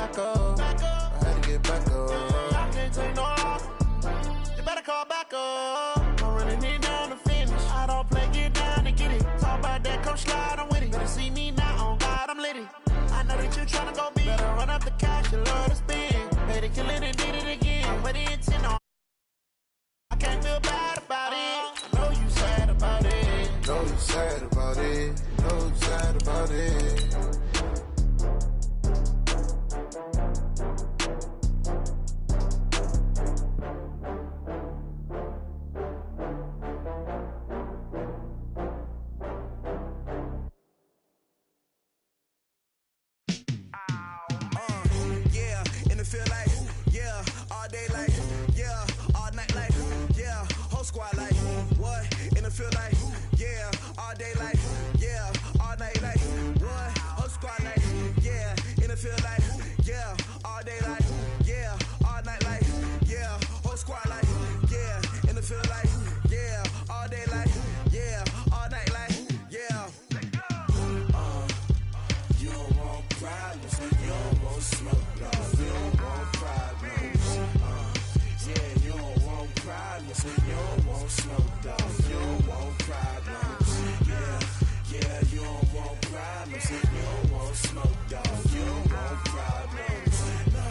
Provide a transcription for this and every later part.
back up. I had to get back up. I can't take no loss. You better call back up. I'm running it down to finish. I don't play, get down and get it. Talk about that, come slide, I'm with it. Better see me now, on God, I'm litty. I know that you tryna go big. Better run up the cash, you love to spend. Paid to kill it and did it again. But the intent on. I can't feel bad about it. I know you sad about it. Know you sad about it. Know you sad about it. Feel like, yeah, all day like, yeah, all night like, yeah, whole squad like, what? In the field like, yeah, all day like, yeah, all night like, what? Whole squad like, yeah, in the field like, yeah, all day like, yeah, all night like, yeah, whole squad like, yeah, in the field like, yeah, all day like, yeah, all night like, yeah. You don't want problems, you don't want smoke, dog. You don't want problems. Yeah, you don't want problems. You don't want smoke, dog. You don't want problems. Yeah, you don't want problems. You don't want smoke, dog. You don't want problems. No,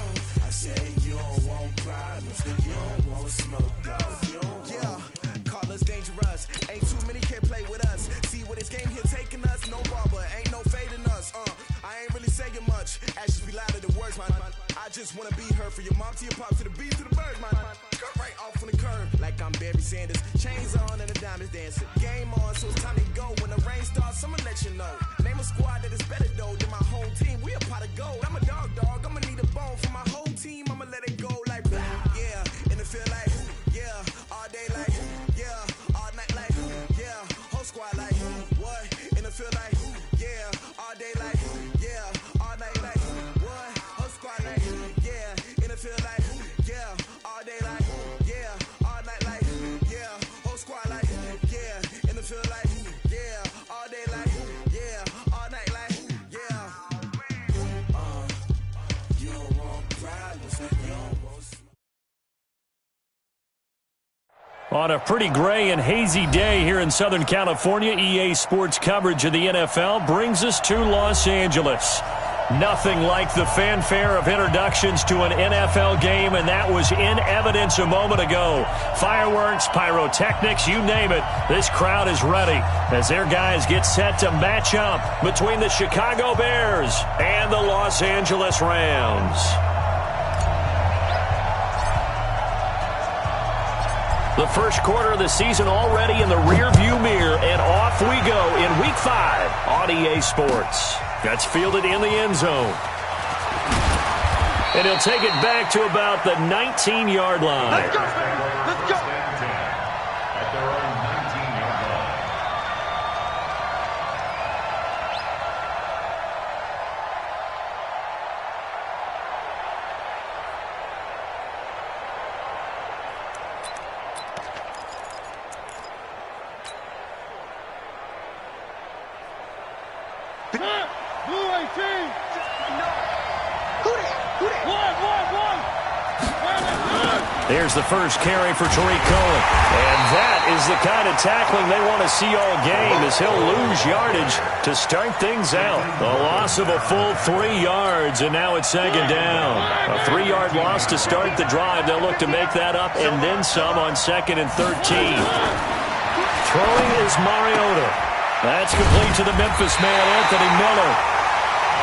I say you don't want problems. You don't want smoke, dog. You don't want. Call us dangerous. Ain't too many can play with us. See what this game here taking us. No barber, ain't no fading us. I ain't really saying much. Actions be louder than words, man. I just wanna be heard from your mom to your pop to the beat to the birds, man. Cut right off on the curb like I'm Barry Sanders. Chains on and the diamonds dancing. Game on, so it's time to go. When the rain starts, I'ma let you know. Name a squad that is better though than my home team. We a pot of gold. I'm a dog. I'ma need a bone for my whole team. I'ma let it go like blah. Yeah, in the field like yeah, all day like yeah, all night like yeah, whole squad like what? In the field like yeah, all day like yeah, all night like what? Whole squad like yeah, in the field like yeah, all day like yeah, all night like yeah, whole squad like yeah, in the field like yeah, all day like yeah, all night like yeah. You don't want problems, you don't want. On a pretty gray and hazy day here in Southern California, EA Sports coverage of the NFL brings us to Los Angeles. Nothing like the fanfare of introductions to an NFL game, and that was in evidence a moment ago. Fireworks, pyrotechnics, you name it. This crowd is ready as their guys get set to match up between the Chicago Bears and the Los Angeles Rams. The first quarter of the season already in the rearview mirror, and off we go in Week 5 on EA Sports. That's fielded in the end zone. And he'll take it back to about the 19-yard line. Let's go! Let's go! At their own 19-yard line. There's the first carry for Tariq Cohen. And that is the kind of tackling they want to see all game, as he'll lose yardage to start things out. A loss of a full 3 yards, and now it's second down. A 3-yard loss to start the drive. They'll look to make that up and then some on 2nd and 13. Throwing is Mariota. That's complete to the Memphis man, Anthony Miller.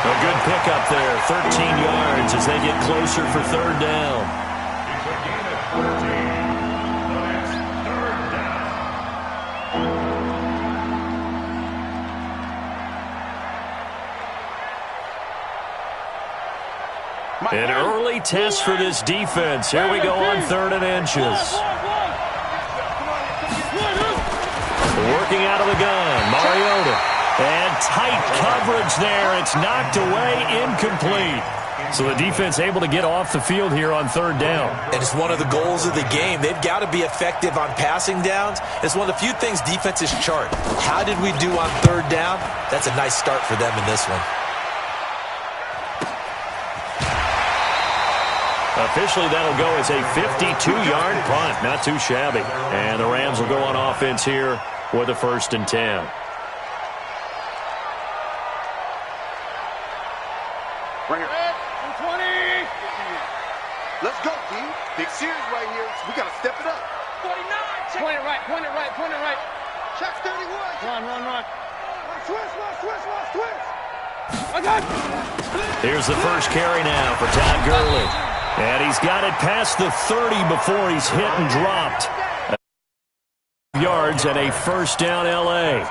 A good pickup there, 13 yards as they get closer for third down. An early test for this defense. Here we go on 3rd and inches. Working out of the gun, Mariota. And tight coverage there. It's knocked away, incomplete. So the defense able to get off the field here on 3rd down. And it's one of the goals of the game. They've got to be effective on passing downs. It's one of the few things defenses chart. How did we do on 3rd down? That's a nice start for them in this one. Officially, that'll go as a 52-yard punt. Not too shabby. And the Rams will go on offense here with a 1st and 10. Bring it. 20. Let's go, team. Big series right here. We got to step it up. 49. Point it right. Point it right. Point it right. Check 31. Run. Twist. I got it. Here's the first carry now for Todd Gurley. And he's got it past the 30 before he's hit and dropped. Yards and a 1st down L.A.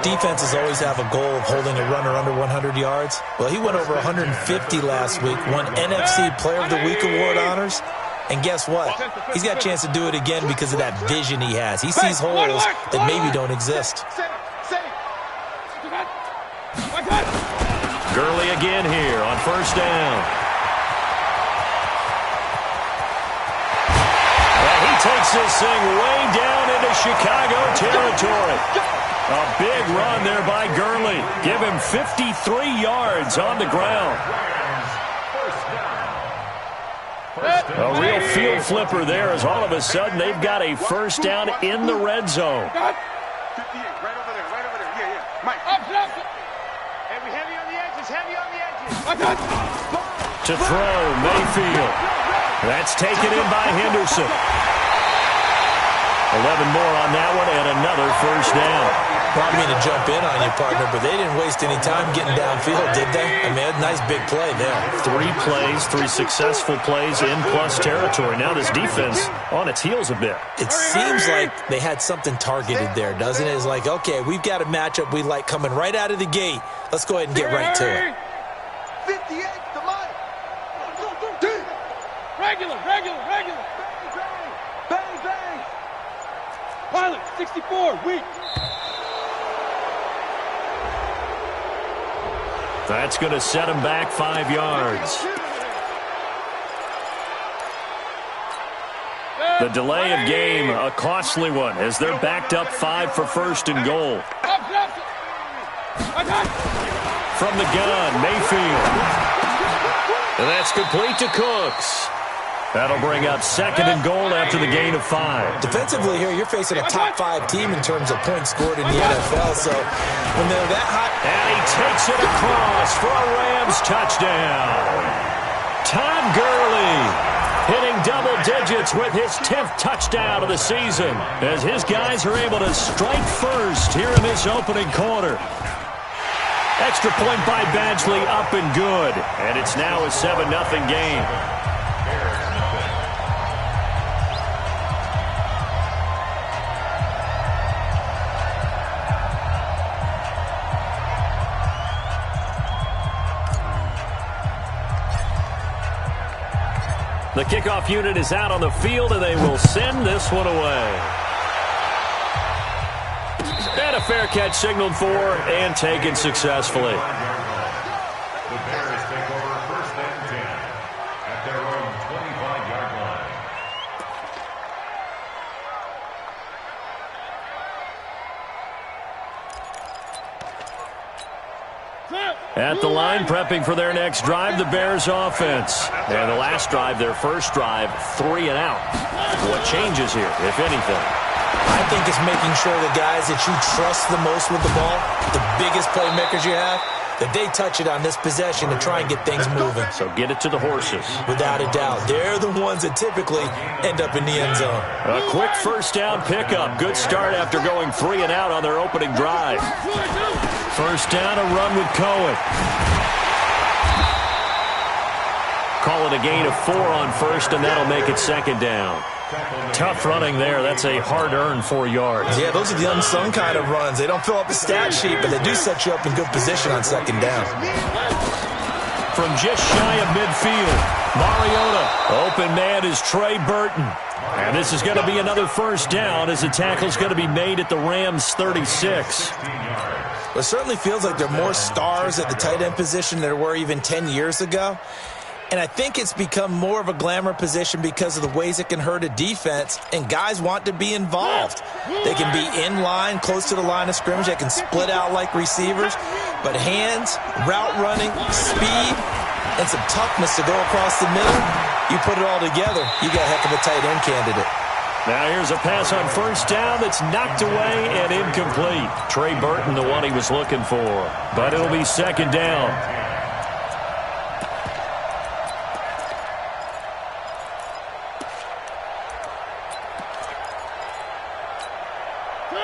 Defenses always have a goal of holding a runner under 100 yards. Well, he went over 150 last week, won NFC Player of the Week award honors. And guess what? He's got a chance to do it again because of that vision he has. He sees holes that maybe don't exist. Gurley again here on 1st down. And he takes this thing way down into Chicago territory. A big run there by Gurley. Give him 53 yards on the ground. A real field flipper there as all of a sudden they've got a 1st down in the red zone. 58, right over there. Yeah. Mike. Heavy on the edges. To throw, Mayfield. That's taken in by Henderson. 11 more on that one and another 1st down. Well, I mean to jump in on you, partner, but they didn't waste any time getting downfield, did they? I mean, a nice big play there. 3 plays, 3 successful plays in plus territory. Now this defense on its heels a bit. It seems like they had something targeted there, doesn't it? It's like, okay, we've got a matchup we like coming right out of the gate. Let's go ahead and get right to it. 58 to Mike. Regular. Bang. Pilot, 64, weak. That's going to set him back 5 yards. The delay of game, a costly one, as they're backed up 5 for 1st and goal. From the gun, Mayfield. And that's complete to Cooks. That'll bring up 2nd and goal after the gain of 5. Defensively here, you're facing a top 5 team in terms of points scored in the NFL, so when they're that hot. And he takes it across for a Rams touchdown. Todd Gurley hitting double digits with his 10th touchdown of the season as his guys are able to strike first here in this opening quarter. Extra point by Badgley, up and good. And it's now a 7-0 game. The kickoff unit is out on the field, and they will send this one away. And a fair catch signaled for and taken successfully. The Bears take over 1st and 10 at their own 25-yard line. At the line, prepping for their next drive, the Bears offense. And the last drive, their first drive, 3 and out. What changes here, if anything? I think it's making sure the guys that you trust the most with the ball, the biggest playmakers you have, that they touch it on this possession to try and get things moving. So get it to the horses. Without a doubt. They're the ones that typically end up in the end zone. A quick 1st down pickup. Good start after going 3 and out on their opening drive. 1st down, a run with Cohen. Call it a gain of 4 on 1st, and that'll make it 2nd down. Tough running there. That's a hard-earned 4 yards. Yeah, those are the unsung kind of runs. They don't fill up the stat sheet, but they do set you up in good position on 2nd down. From just shy of midfield, Mariota. Open man is Trey Burton. And this is going to be another 1st down as the tackle's going to be made at the Rams' 36. It certainly feels like there are more stars at the tight end position than there were even 10 years ago. And I think it's become more of a glamour position because of the ways it can hurt a defense, and guys want to be involved. They can be in line, close to the line of scrimmage. They can split out like receivers. But hands, route running, speed, and some toughness to go across the middle, you put it all together, you got a heck of a tight end candidate. Now here's a pass on first down that's knocked away and incomplete. Trey Burton, the one he was looking for. But it'll be second down.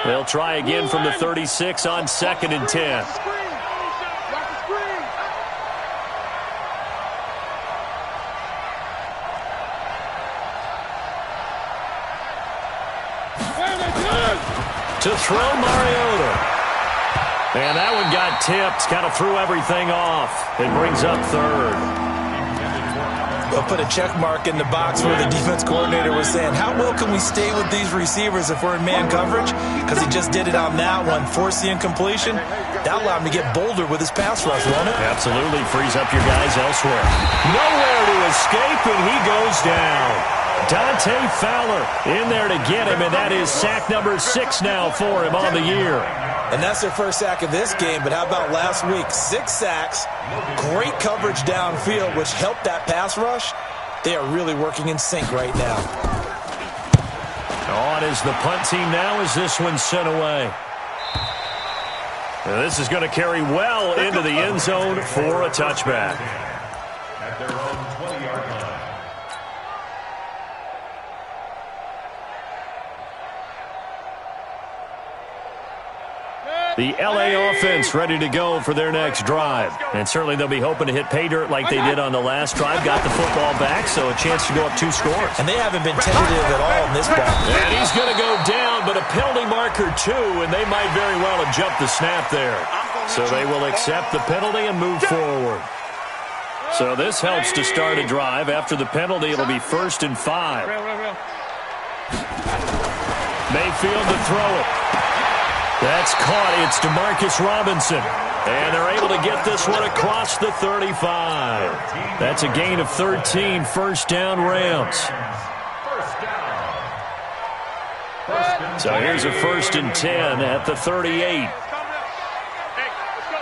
They'll try again from the 36 on 2nd and 10. To throw Mariota. And that one got tipped. Kind of threw everything off. It brings up third. They'll put a check mark in the box where the defense coordinator was saying, how well can we stay with these receivers if we're in man coverage? Because he just did it on that one. Force the incompletion. That allowed him to get bolder with his pass rush, won't it? Absolutely. Frees up your guys elsewhere. Nowhere to escape, and he goes down. Dante Fowler in there to get him, and that is sack number 6 now for him on the year. And that's their first sack of this game, but how about last week? 6 sacks, great coverage downfield, which helped that pass rush. They are really working in sync right now. On is the punt team now as this one's sent away. Now this is going to carry well into the end zone for a touchback. At their own 20-yard line. The L.A. offense ready to go for their next drive. And certainly they'll be hoping to hit pay dirt like they did on the last drive. Got the football back, so a chance to go up 2 scores. And they haven't been tentative at all in this ball. And he's going to go down, but a penalty marker 2, and they might very well have jumped the snap there. So they will accept the penalty and move forward. So this helps to start a drive. After the penalty, it'll be 1st and 5. Mayfield to throw it. That's caught. It's DeMarcus Robinson. And they're able to get this one across the 35. That's a gain of 13. First down, Rams. So here's a 1st and 10 at the 38. Hey, let's go.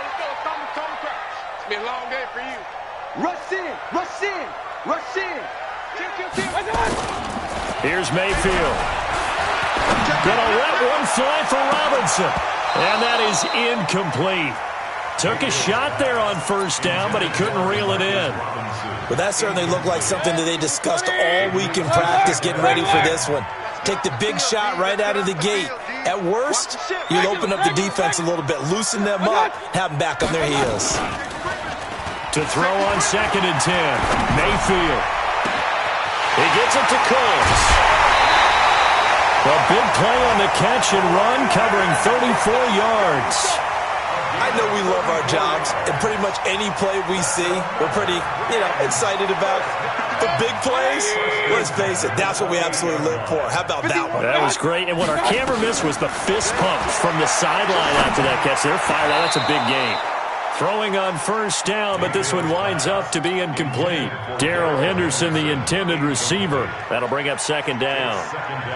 It's been a long day for you. Rush in. Here's Mayfield. Gonna let one fly for Robinson. And that is incomplete. Took a shot there on first down, but he couldn't reel it in. But that certainly looked like something that they discussed all week in practice getting ready for this one. Take the big shot right out of the gate. At worst, you'll open up the defense a little bit, loosen them up, have them back on their heels. To throw on 2nd and 10. Mayfield. He gets it to Coles. A big play on the catch and run, covering 34 yards. I know we love our jobs, and pretty much any play we see, we're pretty, excited about. The big plays, let's face it, that's what we absolutely live for. How about that one? That was great, and what our camera missed was the fist pumps from the sideline after that catch. They're fired out. That's a big game. Throwing on first down, but this one winds up to be incomplete. Darrell Henderson, the intended receiver. That'll bring up 2nd down.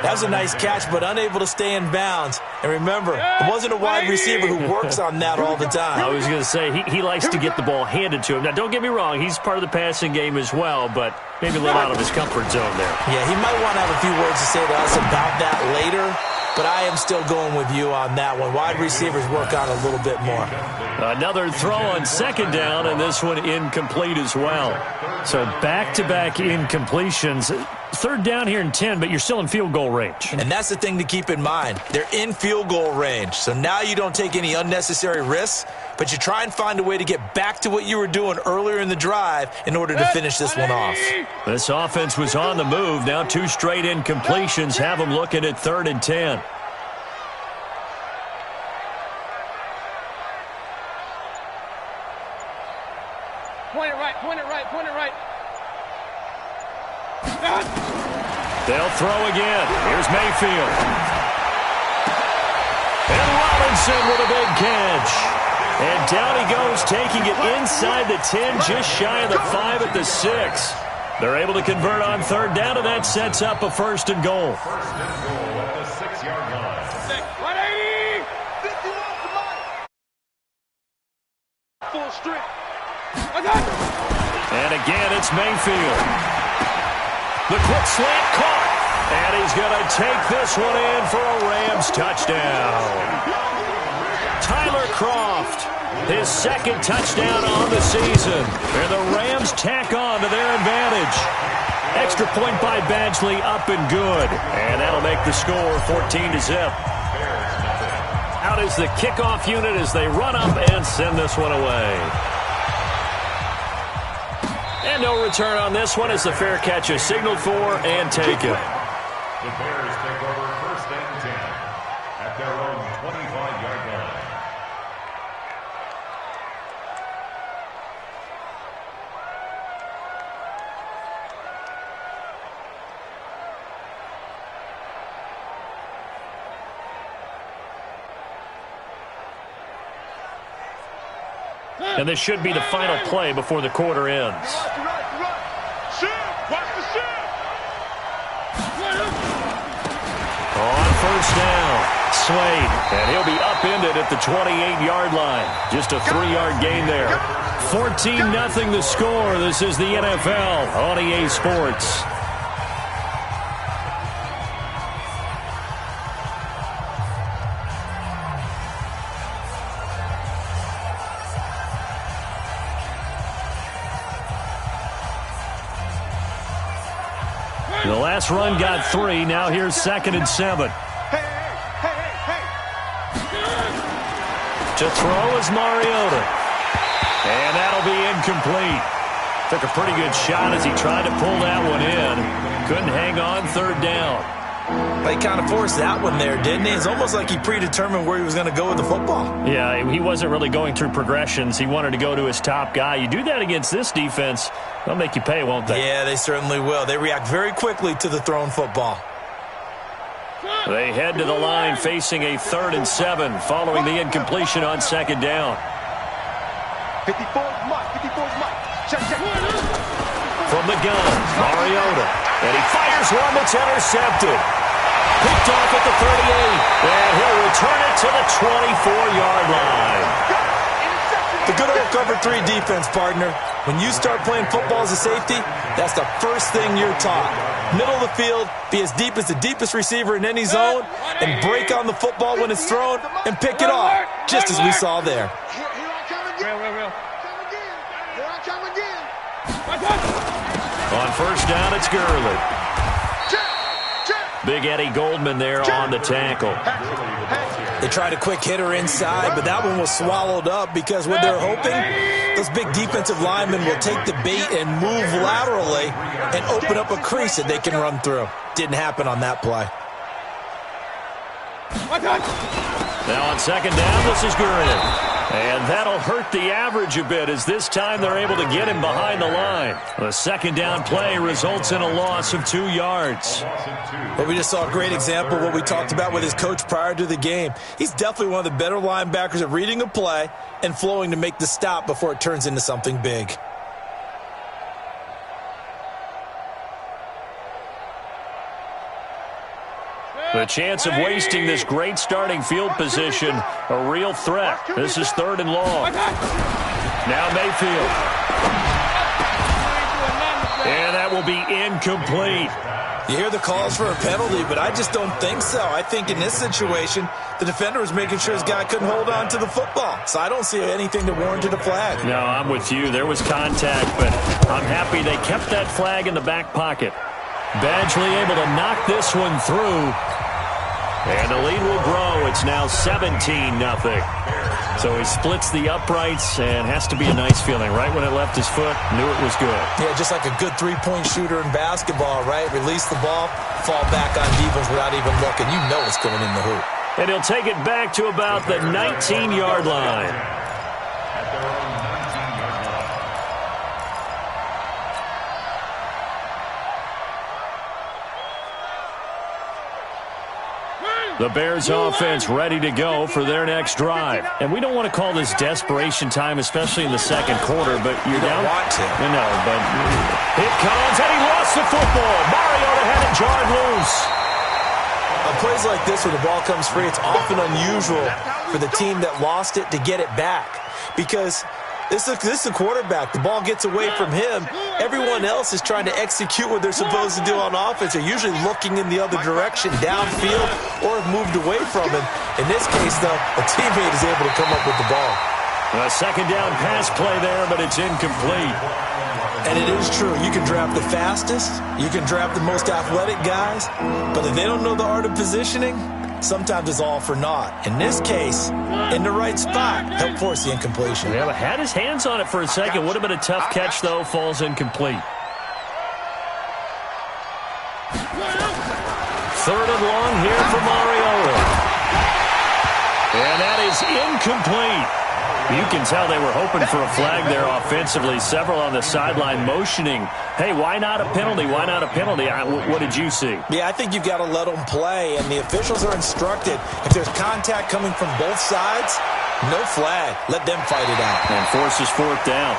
That was a nice catch, but unable to stay in bounds. And remember, it wasn't a wide receiver who works on that all the time. I was going to say, he likes to get the ball handed to him. Now, don't get me wrong, he's part of the passing game as well, but maybe a little out of his comfort zone there. Yeah, he might want to have a few words to say to us about that later, but I am still going with you on that one. Wide receivers work on a little bit more. Another throw on 2nd down, and this one incomplete as well. So back-to-back incompletions. 3rd down here and 10, but you're still in field goal range. And that's the thing to keep in mind. They're in field goal range, so now you don't take any unnecessary risks, but you try and find a way to get back to what you were doing earlier in the drive in order to finish this one off. This offense was on the move. Now 2 straight incompletions have them looking at 3rd and 10. Point it right. They'll throw again. Here's Mayfield. And Robinson with a big catch. And down he goes, taking it inside the 10, just shy of the 5 at the 6. They're able to convert on 3rd down, and that sets up a 1st and goal. 1st and goal at the 6-yard line. 180! 50 off the mark! Full strength. And again, it's Mayfield. The quick slant caught. And he's going to take this one in for a Rams touchdown. Tyler Kroft, his second touchdown on the season. And the Rams tack on to their advantage. Extra point by Badgley, up and good. And that'll make the score 14-0. Out is the kickoff unit as they run up and send this one away. And no return on this one as the fair catch is signaled for and taken. The Bears take over 1st and 10 at their own 25-yard line. And this should be the final play before the quarter ends. On first down, Slade, and he'll be upended at the 28-yard line. Just a 3-yard gain there. 14-0 the score. This is the NFL on EA Sports. The last run got 3. Now here's 2nd and 7. To throw is Mariota. And that'll be incomplete. Took a pretty good shot as he tried to pull that one in. Couldn't hang on 3rd down. He kind of forced that one there, didn't he? It's almost like he predetermined where he was going to go with the football. Yeah, he wasn't really going through progressions. He wanted to go to his top guy. You do that against this defense, they'll make you pay, won't they? Yeah, they certainly will. They react very quickly to the thrown football. They head to the line facing a 3rd and 7 following the incompletion on 2nd down. 54's Mike. 54's Mike. Check. From the gun, Mariota. And he fires one that's intercepted. Picked off at the 38. And he'll return it to the 24-yard line. The good old cover 3 defense, partner. When you start playing football as a safety, that's the first thing you're taught. Middle of the field, be as deep as the deepest receiver in any zone, and break on the football when it's thrown and pick it off, just as we saw there. On first down, it's Gurley. Big Eddie Goldman there on the tackle. They tried a quick hitter inside, but that one was swallowed up because what they're hoping, those big defensive linemen will take the bait and move laterally and open up a crease that they can run through. Didn't happen on that play. Now on 2nd down, this is Gurley. And that'll hurt the average a bit as this time they're able to get him behind the line. The 2nd down play results in a loss of 2 yards. But we just saw a great example of what we talked about with his coach prior to the game. He's definitely one of the better linebackers at reading a play and flowing to make the stop before it turns into something big. The chance of wasting this great starting field position, a real threat. This is 3rd and long. Now Mayfield. And that will be incomplete. You hear the calls for a penalty, but I just don't think so. I think in this situation, the defender was making sure his guy couldn't hold on to the football. So I don't see anything that warranted a flag. No, I'm with you. There was contact, but I'm happy they kept that flag in the back pocket. Badgley able to knock this one through. And the lead will grow. It's now 17-0. So he splits the uprights and has to be a nice feeling. Right when it left his foot, knew it was good. Yeah, just like a good three-point shooter in basketball, right? Release the ball, fall back on defense without even looking. You know it's going in the hoop. And he'll take it back to about the 19-yard line. The Bears offense ready to go for their next drive. And we don't want to call this desperation time, especially in the 2nd quarter, but you're down. Want to. I know, but it comes, and he lost the football. Mariota had it jarred loose. On plays like this where the ball comes free, it's often unusual for the team that lost it to get it back. Because This is the quarterback. The ball gets away from him. Everyone else is trying to execute what they're supposed to do on offense. They're usually looking in the other direction, downfield, or have moved away from him. In this case, though, a teammate is able to come up with the ball. A second down pass play there, but it's incomplete. And it is true. You can draft the fastest. You can draft the most athletic guys. But if they don't know the art of positioning, sometimes it's all for naught. In this case, in the right spot, helped force the incompletion. Yeah, but had his hands on it for a second. Would have been a tough catch, though. Falls incomplete. Third and long here for Mariota. And that is incomplete. You can tell they were hoping for a flag there offensively. Several on the sideline motioning, hey, why not a penalty? Why not a penalty? What did you see? Yeah, I think you've got to let them play, and the officials are instructed. If there's contact coming from both sides, no flag. Let them fight it out. And forces fourth down.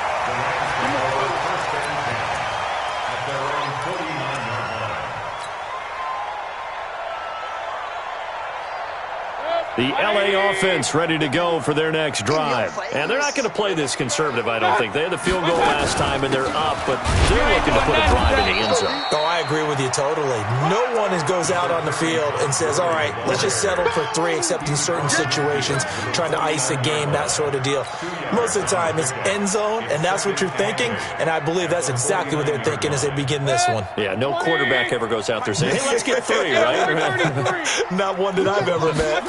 The L.A. offense ready to go for their next drive. And they're not going to play this conservative, I don't think. They had the field goal last time, and they're up, but they're looking to put a drive in the end zone. Oh, I agree with you totally. No one goes out on the field and says, all right, let's just settle for 3, except in certain situations, trying to ice a game, that sort of deal. Most of the time, it's end zone, and that's what you're thinking, and I believe that's exactly what they're thinking as they begin this one. Yeah, no quarterback ever goes out there saying, hey, let's get 3, right? Not one that I've ever met.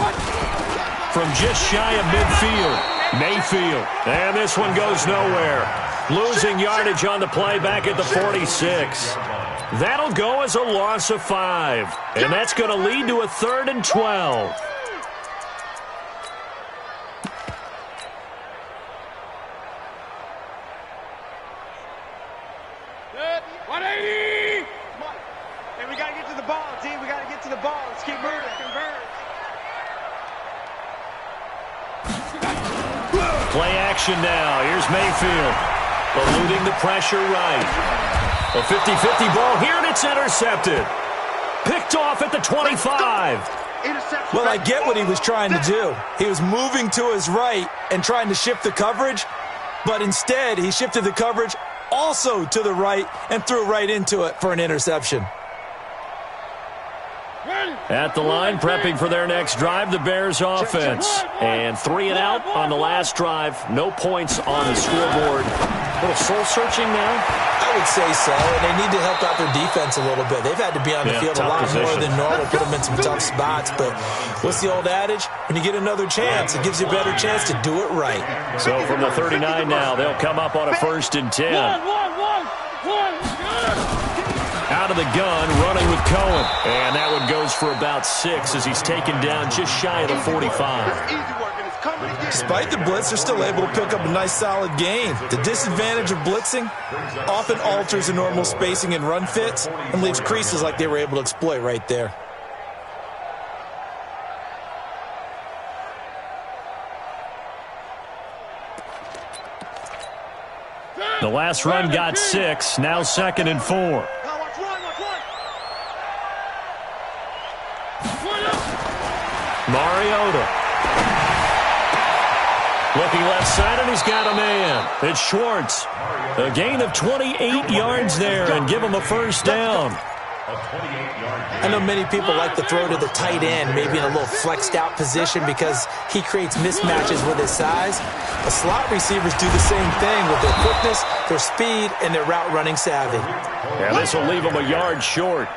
From just shy of midfield, Mayfield. And this one goes nowhere. Losing yardage on the play back at the 46. That'll go as a loss of 5. And that's going to lead to a 3rd and 12. Good. 180. And we got to get to the ball, team. We got to get to the ball. Let's keep moving. Play action now. Here's Mayfield. Eluding the pressure right. A 50-50 ball here, and it's intercepted. Picked off at the 25. Well, I get what he was trying to do. He was moving to his right and trying to shift the coverage, but instead he shifted the coverage also to the right and threw right into it for an interception. At the line, prepping for their next drive, the Bears offense. And 3 and out on the last drive. No points on the scoreboard. A little soul-searching now? I would say so, and they need to help out their defense a little bit. They've had to be on the field a lot more than normal, put them in some tough spots. But what's the old adage? When you get another chance, it gives you a better chance to do it right. So from the 39 now, they'll come up on a 1st and 10. Out of the gun, running with Cohen. And that one goes for about 6 as he's taken down just shy of the 45. Despite the blitz, they're still able to pick up a nice solid gain. The disadvantage of blitzing often alters the normal spacing and run fits and leaves creases like they were able to exploit right there. The last run got 6, now 2nd and 4. Mariota. Looking left side, and he's got a man. It's Schwartz. A gain of 28 yards there, and give him a 1st down. I know many people like to throw to the tight end, maybe in a little flexed out position because he creates mismatches with his size. But slot receivers do the same thing with their quickness, their speed, and their route running savvy. Yeah, this will leave him a yard short.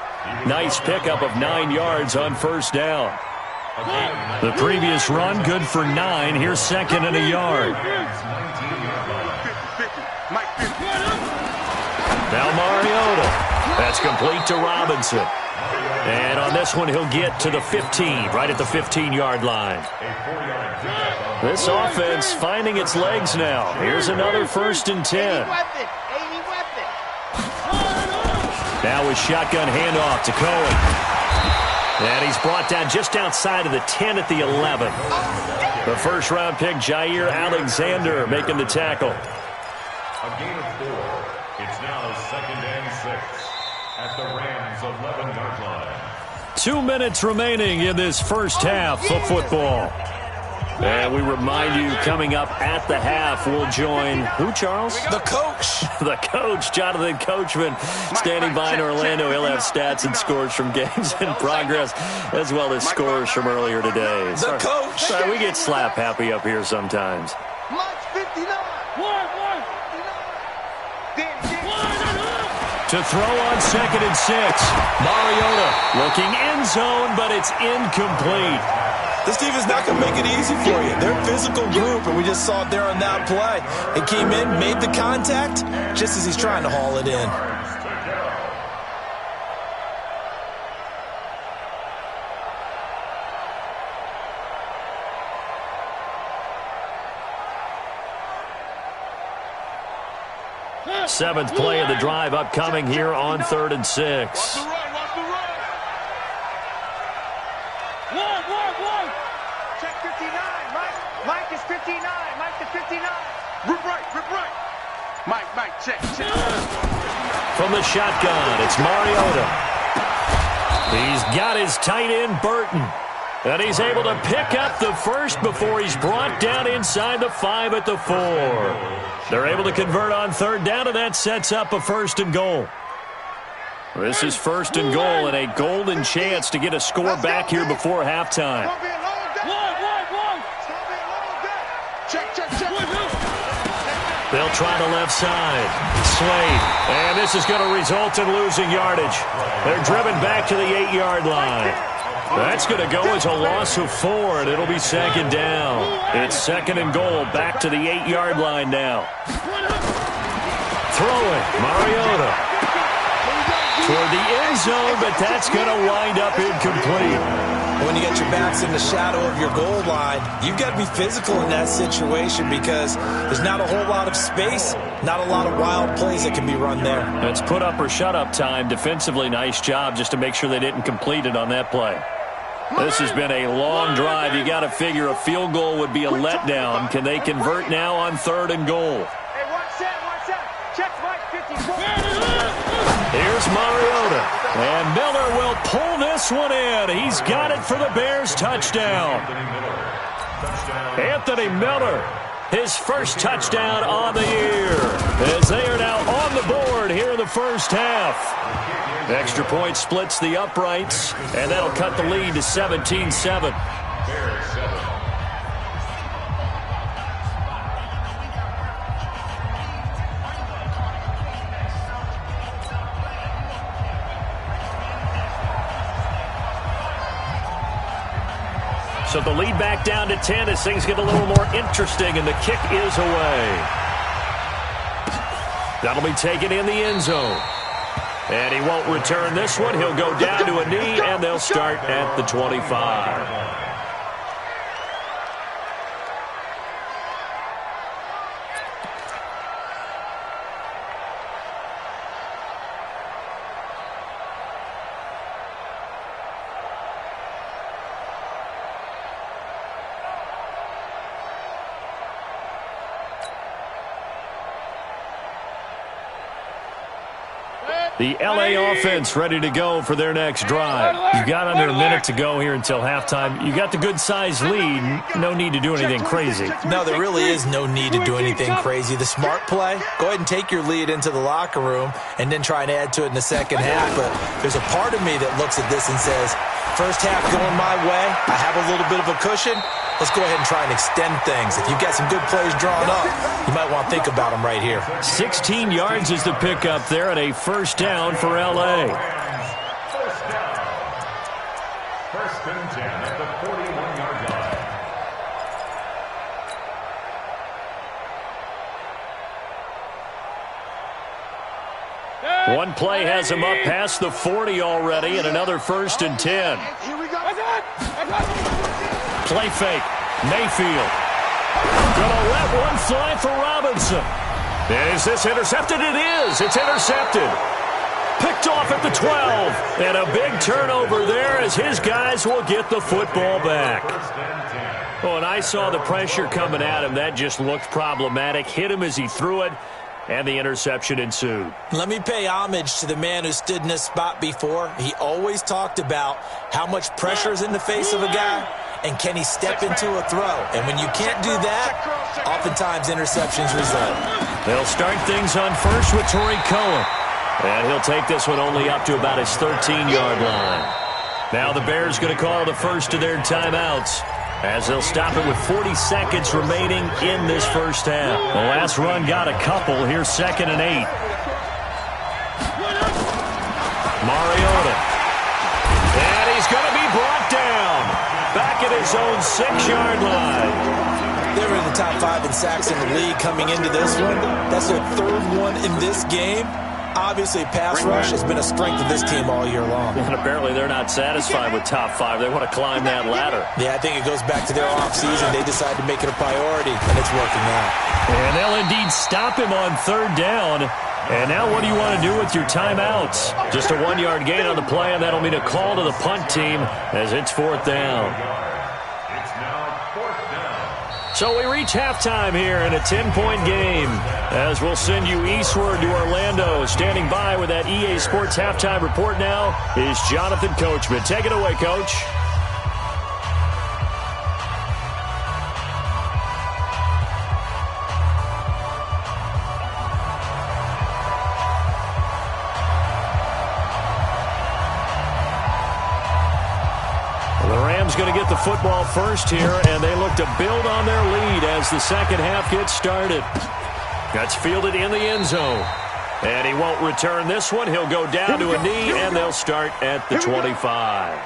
Nice pickup of 9 yards on 1st down. The previous run, good for 9. Here's 2nd and a yard. Now Mariota. That's complete to Robinson. And on this one, he'll get to the 15, right at the 15-yard line. This offense finding its legs now. Here's another 1st and 10. Now with shotgun handoff to Cohen. And he's brought down just outside of the 10 at the 11. The 1st-round pick, Jair Alexander, making the tackle. A gain of 4. It's now 2nd and 6 at the Rams' 11-yard line. 2 minutes remaining in this first half of football. And we remind you, coming up at the half, we'll join who, Charles? The coach. The coach, Jonathan Coachman, standing by in Orlando. He'll have stats and scores from games in progress, as well as scores from earlier today. The coach. Sorry, we get slap happy up here sometimes. Mike's 59. To throw on 2nd and 6. Mariota looking end zone, but it's incomplete. This defense is not going to make it easy for you. They're a physical group, and we just saw it there on that play. It came in, made the contact, just as he's trying to haul it in. Seventh play of the drive upcoming here on 3rd and 6. Watch the run. Check 59. Mike is 59. Mike is 59. Rip right. Mike, check. From the shotgun, it's Mariota. He's got his tight end, Burton. And he's able to pick up the first before he's brought down inside the 5 at the 4. They're able to convert on 3rd down, and that sets up a 1st and goal. This is 1st and goal, and a golden chance to get a score back here before halftime. Check. They'll try the left side. Slade. And this is going to result in losing yardage. They're driven back to the 8-yard line. That's going to go as a loss of 4, and it'll be 2nd down. It's 2nd and goal, back to the 8-yard line now. Throwing, Mariota. Toward the end zone, but that's going to wind up incomplete. When you get your backs in the shadow of your goal line, you've got to be physical in that situation because there's not a whole lot of space, not a lot of wild plays that can be run there. It's put up or shut up time. Defensively, nice job just to make sure they didn't complete it on that play. This has been a long drive. You got to figure a field goal would be a letdown. Can they convert now on 3rd and goal? Hey, watch that. Check Mike 54. Here's Mariota. And Miller will pull this one in. He's got it for the Bears touchdown. Anthony Miller, his first touchdown on the year, as they are now on the board here in the first half. Extra point splits the uprights, and that'll cut the lead to 17-7. So the lead back down to 10 as things get a little more interesting, and the kick is away. That'll be taken in the end zone. And he won't return this one. He'll go down to a knee, and they'll start at the 25. The L.A. offense ready to go for their next drive. You've got under a minute to go here until halftime. You got the good-sized lead. No need to do anything crazy. No, there really is no need to do anything crazy. The smart play, go ahead and take your lead into the locker room and then try and add to it in the second half. But there's a part of me that looks at this and says, first half going my way, I have a little bit of a cushion. Let's go ahead and try and extend things. If you've got some good plays drawn up, you might want to think about them right here. 16 yards is the pickup there, and a first down for L.A. First down. 1st and 10 at the 41-yard line. One play has him up past the 40 already, and another 1st and 10. Here we go. Play fake. Mayfield. Gonna let one fly for Robinson. Is this intercepted? It is. It's intercepted. Picked off at the 12. And a big turnover there as his guys will get the football back. Oh, and I saw the pressure coming at him. That just looked problematic. Hit him as he threw it, and the interception ensued. Let me pay homage to the man who stood in this spot before. He always talked about how much pressure is in the face of a guy. and can he step into a throw? And when you can't do that, oftentimes interceptions result. They'll start things on first with Torrey Cohen. And he'll take this one only up to about his 13-yard line. Now the Bears going to call the first of their timeouts, as they'll stop it with 40 seconds remaining in this first half. The last run got a couple. Here's 2nd and 8. Mariota. And he's going to be brought down back at his own 6-yard line. They were in the top 5 in sacks in the league coming into this one. That's their 3rd one in this game. Obviously, pass rush has been a strength of this team all year long. And apparently they're not satisfied with top 5. They want to climb that ladder. Yeah, I think it goes back to their offseason. They decided to make it a priority, and it's working out. And they'll indeed stop him on 3rd down. And now what do you want to do with your timeouts? Just a 1-yard gain on the play, and that'll mean a call to the punt team as it's 4th down. It's now 4th down. So we reach halftime here in a 10-point game, as we'll send you eastward to Orlando. Standing by with that EA Sports halftime report now is Jonathan Coachman. Take it away, Coach. Going to get the football first here, and they look to build on their lead as the second half gets started. That's fielded in the end zone, and he won't return this one. He'll go down to a knee, and they'll start at the 25.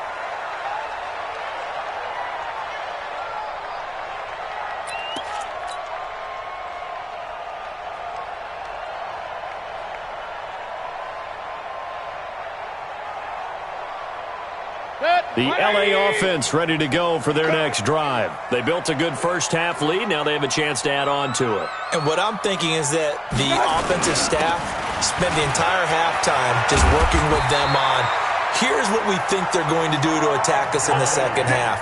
The LA offense ready to go for their next drive. They built a good first half lead. Now they have a chance to add on to it. And what I'm thinking is that the offensive staff spent the entire halftime just working with them on, here's what we think they're going to do to attack us in the second half.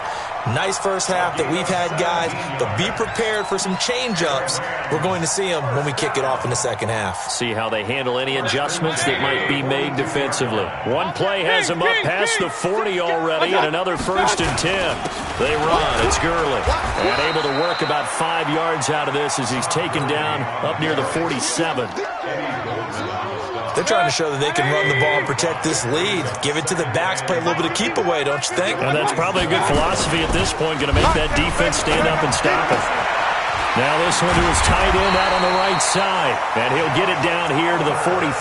Nice first half that we've had, guys, but be prepared for some change-ups. We're going to see them when we kick it off in the second half. See how they handle any adjustments that might be made defensively. One play has them up past the 40 already, and another 1st and 10. They run. It's Gurley. And able to work about 5 yards out of this as he's taken down up near the 47. They're trying to show that they can run the ball and protect this lead. Give it to the backs, play a little bit of keep away, don't you think? And that's probably a good philosophy at this point, going to make that defense stand up and stop it. Now this one to his tight end out on the right side, and he'll get it down here to the 43.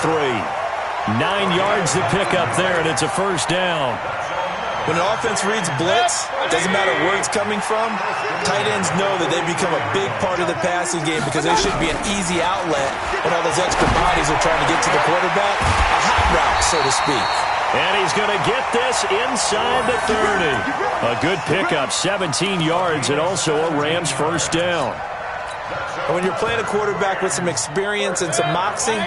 9 yards to pick up there, and it's a 1st down. When an offense reads blitz, doesn't matter where it's coming from, tight ends know that they become a big part of the passing game because they should be an easy outlet when all those extra bodies are trying to get to the quarterback. A hot route, so to speak. And he's going to get this inside the 30. A good pickup, 17 yards, and also a Rams 1st down. And when you're playing a quarterback with some experience and some moxie,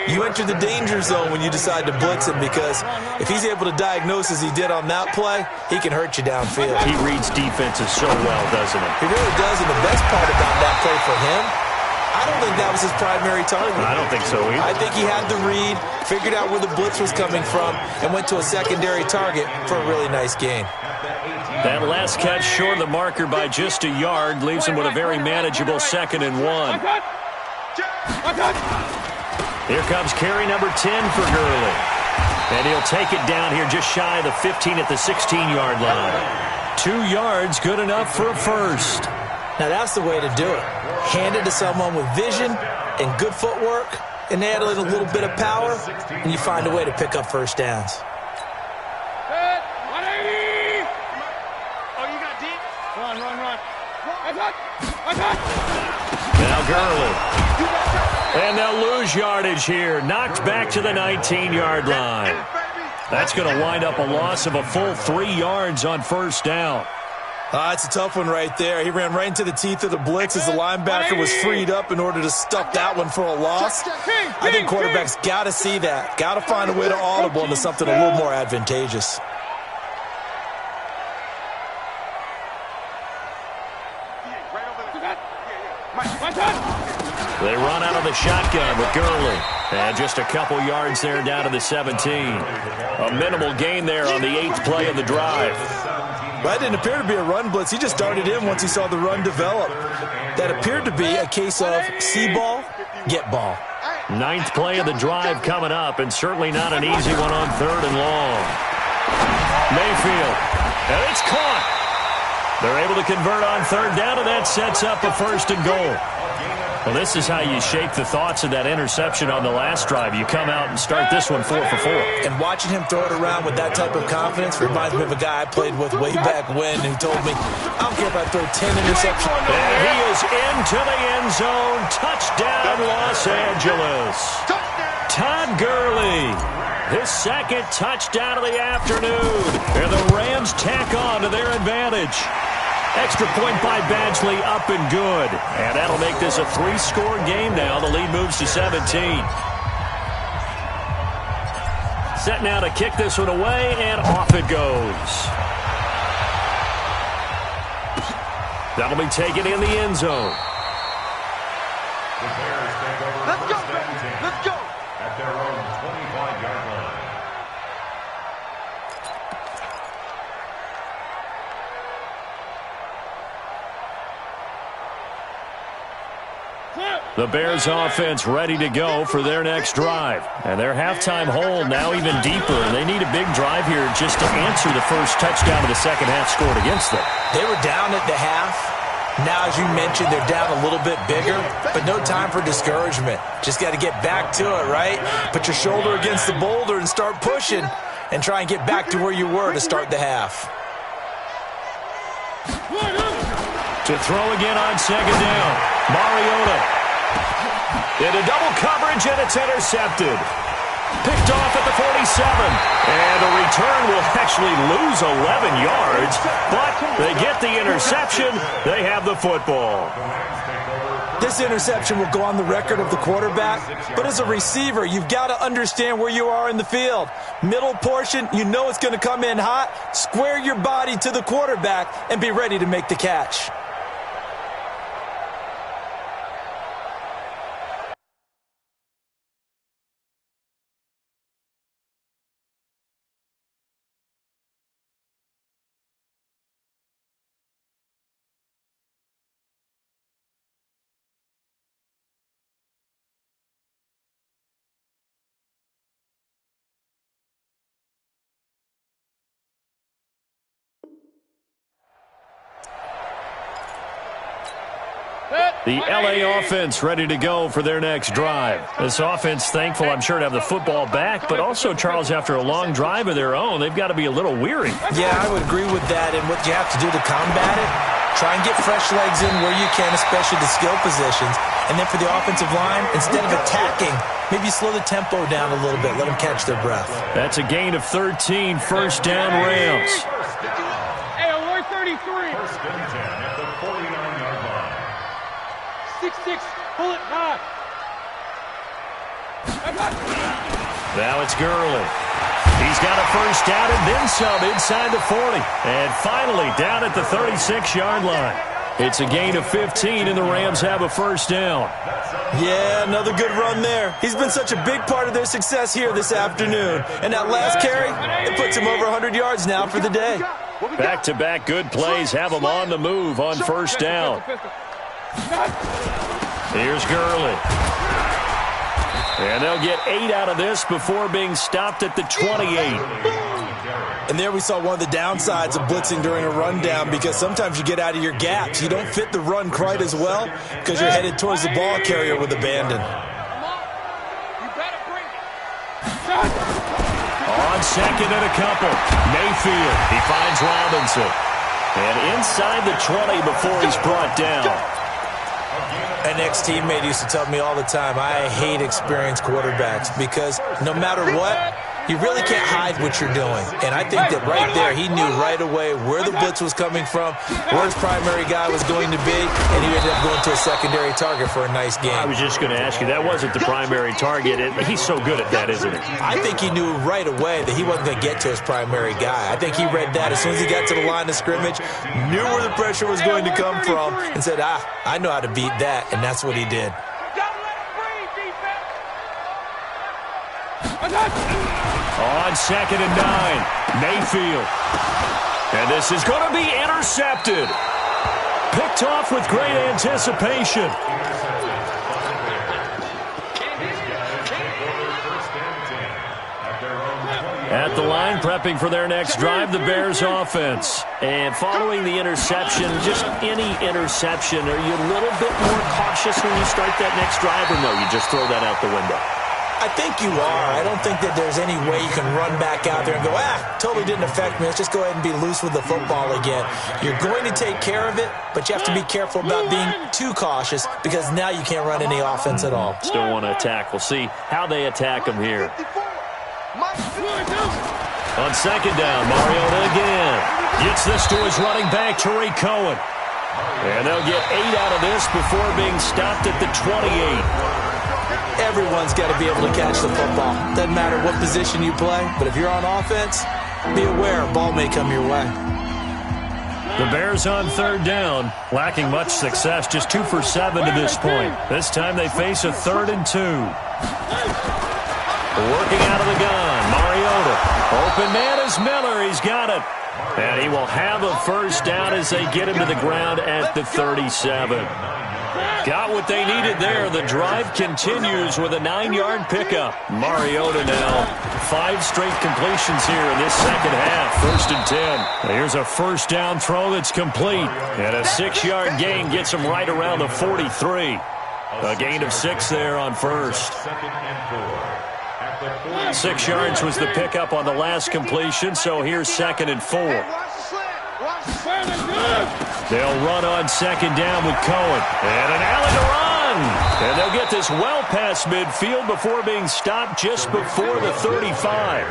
you enter the danger zone when you decide to blitz him, because if he's able to diagnose as he did on that play, he can hurt you downfield. He reads defenses so well, doesn't he? He really does, and the best part about that play for him, I don't think that was his primary target. I don't think so either. I think he had the read, figured out where the blitz was coming from, and went to a secondary target for a really nice gain. That last catch short of the marker by just a yard leaves him with a very manageable 2nd and 1. Here comes carry number 10 for Gurley. And he'll take it down here just shy of the 15 at the 16-yard line. 2 yards, good enough for a 1st. Now that's the way to do it. Hand it to someone with vision and good footwork, and add in a little bit of power, and you find a way to pick up 1st downs. Now Gurley. And they'll lose yardage here. Knocked back to the 19-yard line. That's going to wind up a loss of a full 3 yards on 1st down. It's a tough one right there. He ran right into the teeth of the blitz as the linebacker was freed up in order to stuff that one for a loss. I think quarterbacks got to see that. Got to find a way to audible into something a little more advantageous. They run out of the shotgun with Gurley. And just a couple yards there down to the 17. A minimal gain there on the 8th play of the drive. That didn't appear to be a run blitz. He just darted in once he saw the run develop. That appeared to be a case of see ball, get ball. Ninth play of the drive coming up, and certainly not an easy one on 3rd and long. Mayfield, and it's caught. They're able to convert on 3rd down, and that sets up a 1st and goal. Well, this is how you shake the thoughts of that interception on the last drive. You come out and start this one 4 for 4. And watching him throw it around with that type of confidence reminds me of a guy I played with way back when who told me, I don't care if I throw 10 interceptions. And he is into the end zone. Touchdown, Los Angeles. Todd Gurley, his 2nd touchdown of the afternoon. And the Rams tack on to their advantage. Extra point by Badgley, up and good. And that'll make this a 3-score game now. The lead moves to 17. Set now to kick this one away, and off it goes. That'll be taken in the end zone. The Bears take over. Let's go, let's go. At their own 25-yard line. The Bears offense ready to go for their next drive. And their halftime hole now even deeper. They need a big drive here just to answer the first touchdown of the second half scored against them. They were down at the half. Now, as you mentioned, they're down a little bit bigger, but no time for discouragement. Just got to get back to it, right? Put your shoulder against the boulder and start pushing and try and get back to where you were to start the half. To throw again on 2nd down. Mariota. Into double coverage, and it's intercepted. Picked off at the 47. And the return will actually lose 11 yards, but they get the interception. They have the football. This interception will go on the record of the quarterback, but as a receiver, you've got to understand where you are in the field. Middle portion, you know it's going to come in hot. Square your body to the quarterback and be ready to make the catch. The LA offense ready to go for their next drive. This offense thankful, I'm sure, to have the football back, but also, Charles, after a long drive of their own, they've got to be a little weary. Yeah, I would agree with that, and what you have to do to combat it, try and get fresh legs in where you can, especially the skill positions. And then for the offensive line, instead of attacking, maybe slow the tempo down a little bit, let them catch their breath. That's a gain of 13, 1st down Rams. Hey, alert 33. 1st and 10 at the 49-yard line. 6-6, pull it back. Now it's Gurley. He's got a 1st down and then some inside the 40. And finally down at the 36-yard line. It's a gain of 15, and the Rams have a 1st down. Yeah, another good run there. He's been such a big part of their success here this afternoon. And that last carry, it puts him over 100 yards now for the day. Back-to-back good plays have him on the move on 1st down. Here's Gurley. And they'll get 8 out of this before being stopped at the 28. And there we saw one of the downsides of blitzing during a rundown, because sometimes you get out of your gaps. You don't fit the run quite as well because you're headed towards the ball carrier with abandon. On 2nd and a couple, Mayfield. He finds Robinson. And inside the 20 before he's brought down. An ex-teammate used to tell me all the time, I hate experienced quarterbacks because no matter what, you really can't hide what you're doing. And I think that right there, he knew right away where the blitz was coming from, where his primary guy was going to be, and he ended up going to a secondary target for a nice game. I was just going to ask you, that wasn't the primary target. He's so good at that, isn't he? I think he knew right away that he wasn't going to get to his primary guy. I think he read that as soon as he got to the line of scrimmage, knew where the pressure was going to come from, and said, I know how to beat that, and that's what he did. On 2nd and 9, Mayfield. And this is going to be intercepted. Picked off with great anticipation. At the line, prepping for their next drive, the Bears offense. And following the interception, just any interception, are you a little bit more cautious when you start that next drive, or no, you just throw that out the window? I think you are. I don't think that there's any way you can run back out there and go, totally didn't affect me. Let's just go ahead and be loose with the football again. You're going to take care of it, but you have to be careful about being too cautious because now you can't run any offense at all. Still want to attack. We'll see how they attack them here. On 2nd down, Mariota again. Gets this to his running back, Tariq Cohen. And they'll get 8 out of this before being stopped at the 28. Everyone's got to be able to catch the football. Doesn't matter what position you play, but if you're on offense, be aware, ball may come your way. The Bears on 3rd down, lacking much success, just 2 for 7 to this point. This time they face a 3rd and 2. Working out of the gun, Mariota. Open man is Miller. He's got it. And he will have a first down as they get him to the ground at the 37. Got what they needed there. The drive continues with a 9-yard pickup. Mariota now 5 straight completions here in this second half. 1st and 10. Here's a first down throw that's complete. And a 6-yard gain gets him right around the 43. A gain of 6 there on first. 6 yards was the pickup on the last completion, so here's 2nd and 4. They'll run on 2nd down with Cohen. And an alley to run. And they'll get this well past midfield before being stopped just before the 35.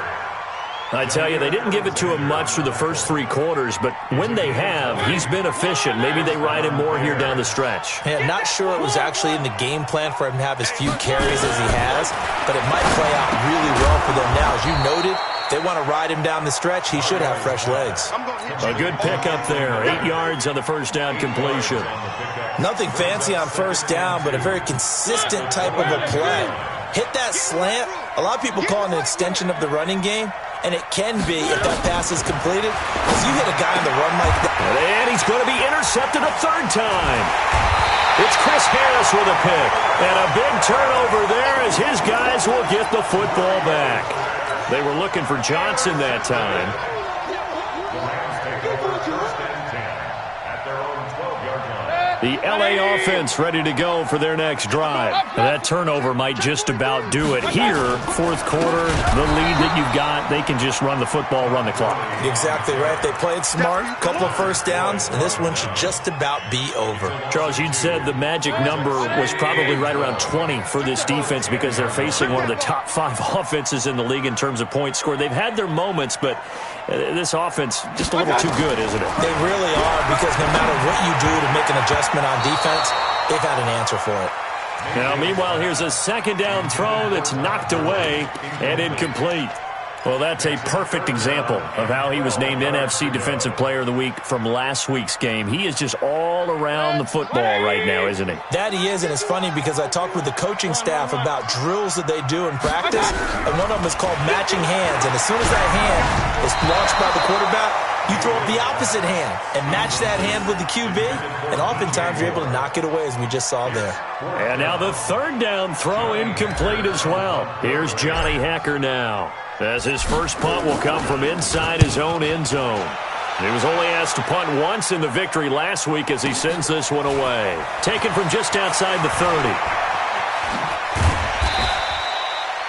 I tell you, they didn't give it to him much through the first 3 quarters, but when they have, he's been efficient. Maybe they ride him more here down the stretch. Yeah, not sure it was actually in the game plan for him to have as few carries as he has, but it might play out really well for them now. As you noted, if they want to ride him down the stretch, he should have fresh legs. A good pickup there. 8 yards on the first down completion. Nothing fancy on first down, but a very consistent type of a play. Hit that slant. A lot of people call it an extension of the running game. And it can be if that pass is completed, because you hit a guy on the run like that. And he's going to be intercepted a 3rd time. It's Chris Harris with a pick. And a big turnover there as his guys will get the football back. They were looking for Johnson that time. The L.A. offense ready to go for their next drive. Now that turnover might just about do it. Here, 4th quarter, the lead that you've got, they can just run the football, run the clock. Exactly right. They played smart, a couple of first downs, and this one should just about be over. Charles, you'd said the magic number was probably right around 20 for this defense because they're facing one of the top 5 offenses in the league in terms of points scored. They've had their moments, but this offense just a little too good, isn't it? They really are, because no matter what you do to make an adjustment on defense, they've had an answer for it. Now, meanwhile, here's a 2nd down throw that's knocked away and incomplete. Well, that's a perfect example of how he was named NFC Defensive Player of the Week from last week's game. He is just all around the football right now, isn't he? That he is, and it's funny because I talked with the coaching staff about drills that they do in practice, and one of them is called matching hands. And as soon as that hand is launched by the quarterback, you throw up the opposite hand and match that hand with the QB, and oftentimes you're able to knock it away, as we just saw there. And now the 3rd down throw incomplete as well. Here's Johnny Hekker now, as his first punt will come from inside his own end zone. He was only asked to punt once in the victory last week as he sends this one away. Taken from just outside the 30.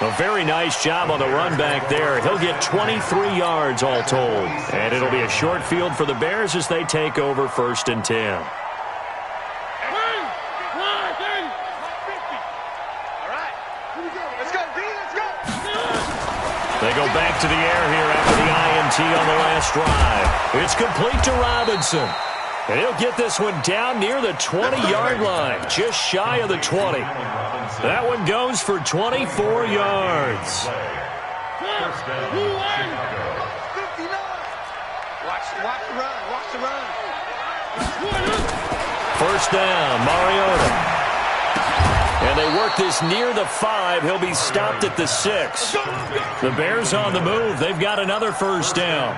A very nice job on the run back there. He'll get 23 yards all told. And it'll be a short field for the Bears as they take over 1st and 10. They go back to the air here after the INT on the last drive. It's complete to Robinson. And he'll get this one down near the 20-yard line, just shy of the 20. That one goes for 24 yards. Watch the run. First down, Mariota. And they work this near the 5. He'll be stopped at the 6. The Bears on the move. They've got another first down.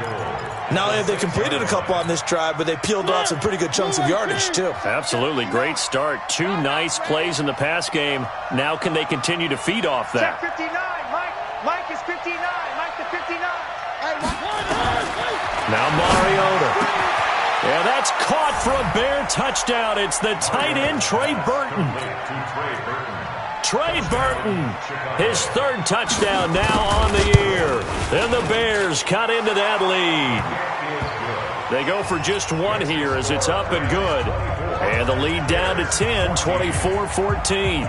Not only have they completed a couple on this drive, but they peeled off some pretty good chunks of yardage, too. Absolutely. Great start. 2 nice plays in the pass game. Now can they continue to feed off that? Check 59. Mike is 59. Mike to 59. Now Mariota. Yeah, that's caught for a Bear touchdown. It's the tight end, Trey Burton. Trey Burton, his 3rd touchdown now on the year. And the Bears cut into that lead. They go for just 1 here as it's up and good. And the lead down to 10, 24-14.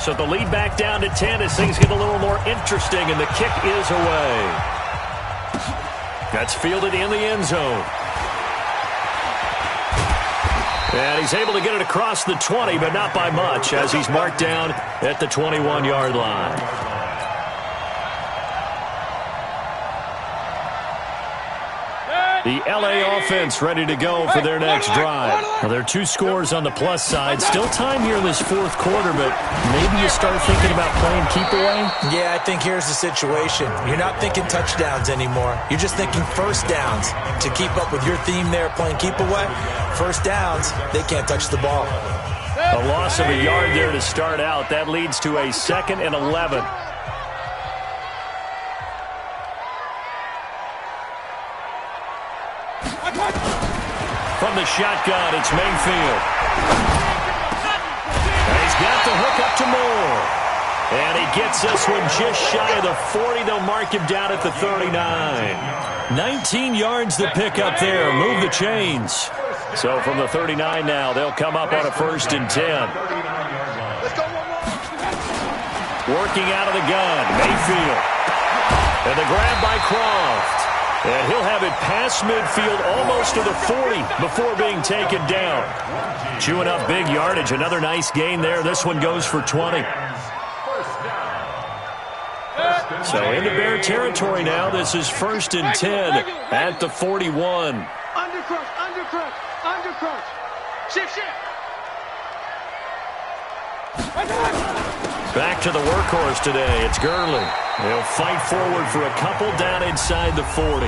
So the lead back down to 10 as things get a little more interesting, and the kick is away. That's fielded in the end zone. And he's able to get it across the 20, but not by much, as he's marked down at the 21-yard line. The L.A. offense ready to go for their next drive. Well, there are 2 scores on the plus side. Still time here in this 4th quarter, but maybe you start thinking about playing keep away? Yeah, I think here's the situation. You're not thinking touchdowns anymore. You're just thinking first downs. To keep up with your theme there, playing keep away, first downs, they can't touch the ball. A loss of a yard there to start out. That leads to a 2nd and 11. From the shotgun, it's Mayfield. And he's got the hook up to Moore. And he gets this one just shy of the 40. They'll mark him down at the 39. 19 yards to pick up there. Move the chains. So from the 39 now, they'll come up on a 1st and 10. Working out of the gun, Mayfield. And the grab by Croft. And he'll have it past midfield almost to the 40 before being taken down. Chewing up big yardage. Another nice gain there. This one goes for 20. So into Bear territory now. This is 1st and 10 at the 41. Undercrunch. Shift. Back to the workhorse today. It's Gurley. He'll fight forward for a couple down inside the 40.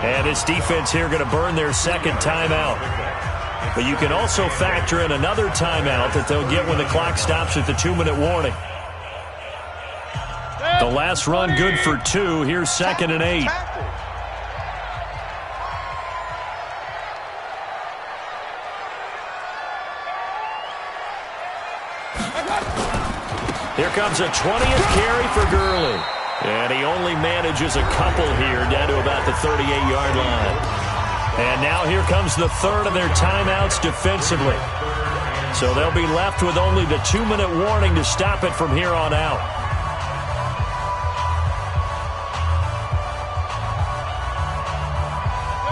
And his defense here going to burn their 2nd timeout. But you can also factor in another timeout that they'll get when the clock stops at the 2-minute warning. The last run good for 2. Here's 2nd and 8. Here comes a 20th carry for Gurley. And he only manages a couple here down to about the 38-yard line. And now here comes the 3rd of their timeouts defensively. So they'll be left with only the 2-minute warning to stop it from here on out.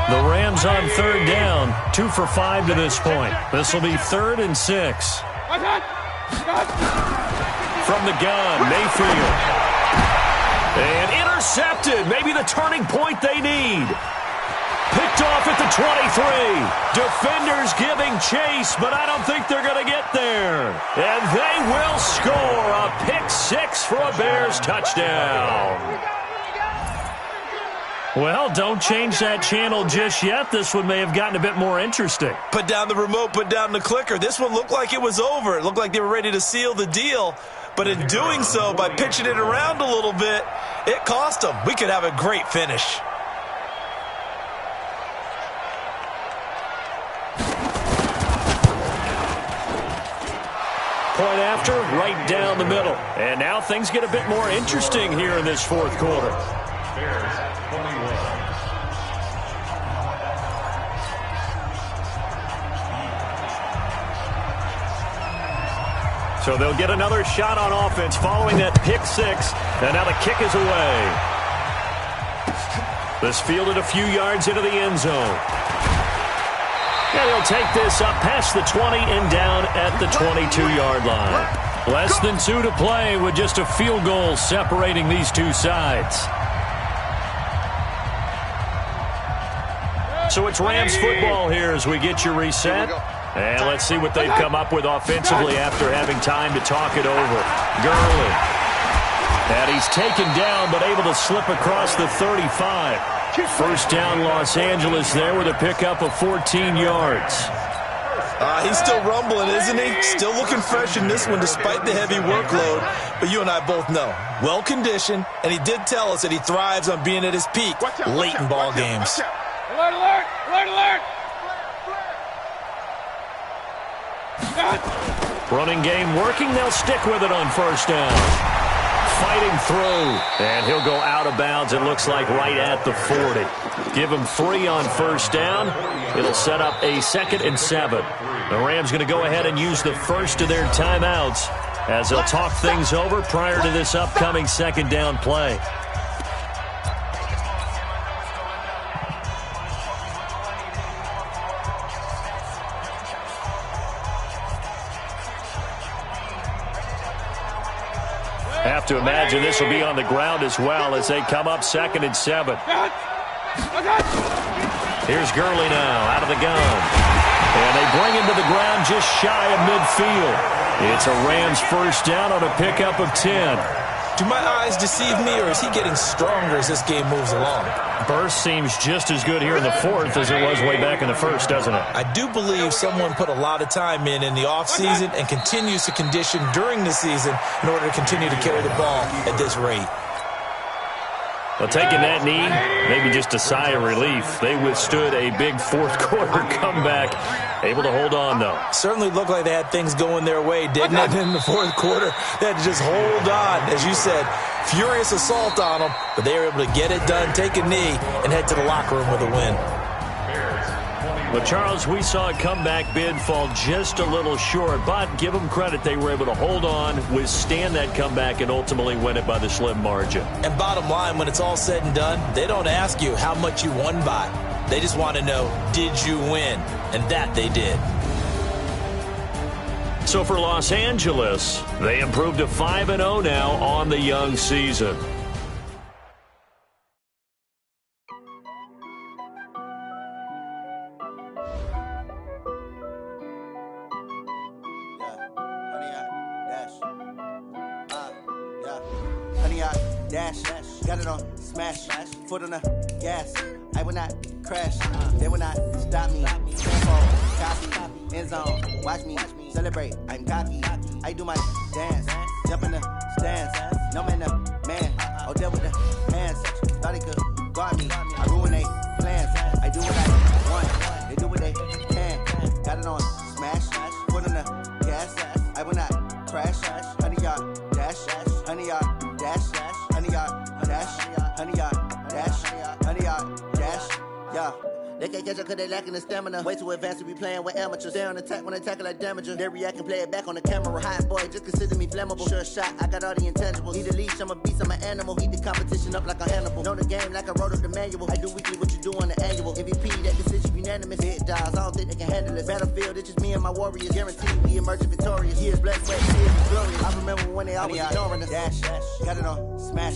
The Rams on 3rd down, 2 for 5 to this point. This will be 3rd and 6. From the gun, Mayfield. And intercepted. Maybe the turning point they need. Picked off at the 23. Defenders giving chase, but I don't think they're going to get there. And they will score a pick-6 for a Bears touchdown. Well, don't change that channel just yet. This one may have gotten a bit more interesting. Put down the remote, put down the clicker. This one looked like it was over. It looked like they were ready to seal the deal. But in doing so, by pitching it around a little bit, it cost them. We could have a great finish. Point after, right down the middle. And now things get a bit more interesting here in this 4th quarter. Bears 21. So they'll get another shot on offense following that pick-6. And now the kick is away. This fielded a few yards into the end zone. And he'll take this up past the 20 and down at the 22-yard line. Less than 2 to play with just a field goal separating these two sides. So it's Rams football here as we get you reset. And let's see what they've come up with offensively after having time to talk it over. Gurley. And he's taken down, but able to slip across the 35. First down, Los Angeles there with a pickup of 14 yards. He's still rumbling, isn't he? Still looking fresh in this one despite the heavy workload. But you and I both know, well-conditioned, and he did tell us that he thrives on being at his peak late in ball games. Alert, alert, alert, alert. Running game working. They'll stick with it on first down. Fighting through. And he'll go out of bounds, it looks like, right at the 40. Give him 3 on first down. It'll set up a 2nd and 7. The Rams going to go ahead and use the first of their timeouts as they'll talk things over prior to this upcoming 2nd down play. Have to imagine this will be on the ground as well as they come up 2nd and 7. Here's Gurley now out of the gun. And they bring him to the ground just shy of midfield. It's a Rams first down on a pickup of 10. Do my eyes deceive me, or is he getting stronger as this game moves along? Burst seems just as good here in the 4th as it was way back in the 1st, doesn't it? I do believe someone put a lot of time in the offseason and continues to condition during the season in order to continue to carry the ball at this rate. Well, taking that knee, maybe just a sigh of relief. They withstood a big 4th quarter comeback. Able to hold on, though. Certainly looked like they had things going their way, didn't it? In the 4th quarter, they had to just hold on. As you said, furious assault on them, but they were able to get it done, take a knee, and head to the locker room with a win. Well, Charles, we saw a comeback bid fall just a little short, but give them credit. They were able to hold on, withstand that comeback, and ultimately win it by the slim margin. And bottom line, when it's all said and done, they don't ask you how much you won by. They just want to know, did you win? And that they did. So for Los Angeles, they improved to 5-0 now on the young season. Got it on smash, foot on the gas. I will not crash, they will not stop me. Tempo, copy, end zone, watch me celebrate. I'm cocky, I do my dance, jump in the stands. No man, man, I'll deal with the hands. Thought he could guard me, I ruin they plans. I do what I want, they do what they can. Got it on smash, foot on the gas. I will not crash, 100-yard dash, 100-yard dash. 100-yard dash, 100-yard dash, 100-yard dash, yeah. They can't catch up cause they lacking the stamina. Way too advanced to be playing with amateurs. Stay on attack when they tackle like damager. They react and play it back on the camera. Hot boy, just consider me flammable. Sure shot, I got all the intangibles. Need a leash, I'm a beast, I'm an animal. Eat the competition up like a Hannibal. Know the game like I wrote up the manual. I do weekly what you do on the annual. MVP, that decision unanimous. Hit dials, I don't think they can handle it. Battlefield, it's just me and my warriors. Guaranteed we emerging victorious. Years blessed, wet, years is glorious. I remember when they always ignoring us. Dash, got it on smash,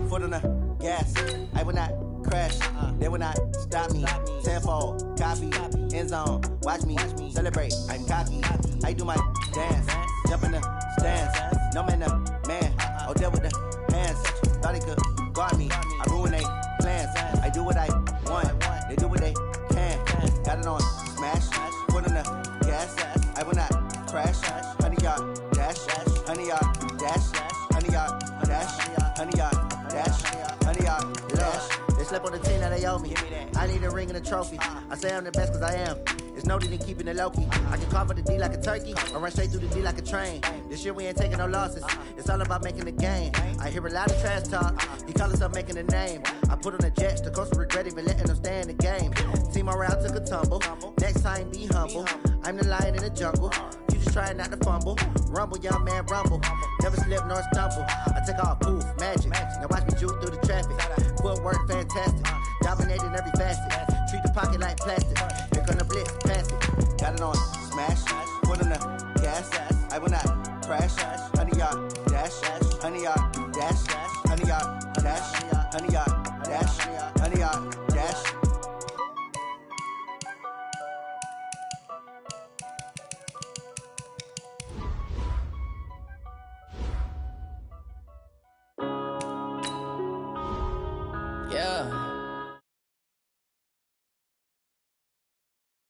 foot on the gas. I will not crash, they will not stop me. Tenfold, copy, end zone, watch me celebrate. I'm cocky, I do my dance, jump in the stands. No man, man, I'll deal with the hands. Thought he could guard me, I ruin they plans. I do what I want, they do what they can. Got it on smash, foot on the gas. I will not crash, 100-yard dash, 100-yard dash, 100-yard dash, 100-yard dash, 100-yard dash. They slept on the team that they owe me. I need a ring and a trophy. I say I'm the best cause I am. It's noted in keeping it low-key. I can carve the D like a turkey or run straight through the D like a train. This year we ain't taking no losses. It's all about making the game. I hear a lot of trash talk. He call himself making a name. I put on the Jets. The coach regret even letting them stay in the game. Team morale took a tumble. Next time be humble. I'm the lion in the jungle. You just trying not to fumble. Rumble, young man, rumble. Never slip nor stumble. I take off, poof, magic. Now watch me juke through the traffic. Footwork fantastic. Dominating every facet. Treat the pocket like plastic. Here come the blitz, pass it. Got it on smash. Foot on the gas. I will not crash. 100-yard